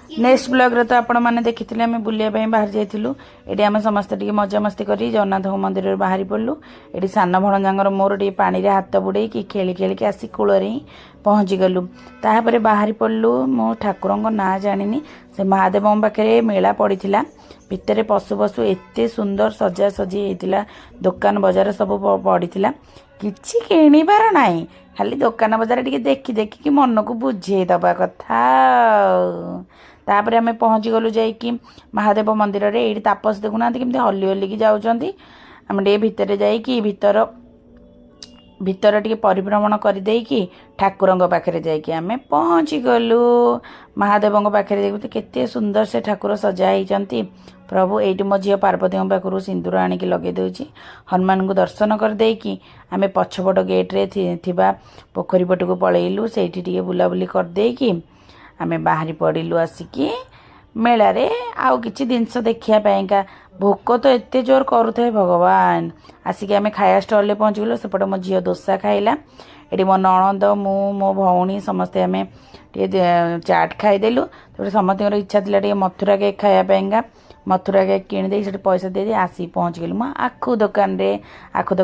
next blog रे तो आपण मैंने देखी आम बुलिया बाहर जाइलु ये आम समस्ते टी मजामस्ती कर जगन्नाथ मंदिर बाहरी पड़लु ये सान भणजांगर मोर टी पानी रे हाथ बुड़े कि खेली खेलिक आसी कूल ही पहुँची गलु तापर बाहरी पड़लु मो ठाकुर ना जानी से महादेव पाखे मेला पड़ा भितर पशु पशु एत सुंदर सजा सजी होता दुकान बजार सब पड़ा किसी किणवार ना खाली दुकान बजार टी देखी देखिकी मन को बुझे दबा कथा तापर आम पहुँची गलु जाइकी महादेव मंदिर रे ये तापस देखुना केमती हली हलिकी जाऊँगी आम टे भितर जाइकी भीतर टी परिभ्रमण करदेकी ठाकुर पाखे जाइकी आम पहुँची गलु महादेव पाखे देखते केते सुंदर से ठाकुर सजा होती प्रभु ये मो झी पार्वती पाखु सिंदूर आणिक लगे दूची हनुमान को दर्शन करदेकी आम पछपट गेट्रे थिबा पोखरी पटक पलैलु से बुलाबुली करदेकी आम बाहरी पड़िलु आसिकी मेला रे आउ किछि जिनस देखिया भोक तो एते जोर करुଥାଏ भगवान आसिक आम खाया स्टल पहुँच गलु सेपटे मो झील डोसा खाइला ये मो नणंद मो भौणी समस्ते आम चाट खाईदेलु समस्त इच्छा थी मथुरा केक खायापाईका मथुरा केक किणी से पैसा दे आसी पहुँच गलु आखु दुकान रे आखु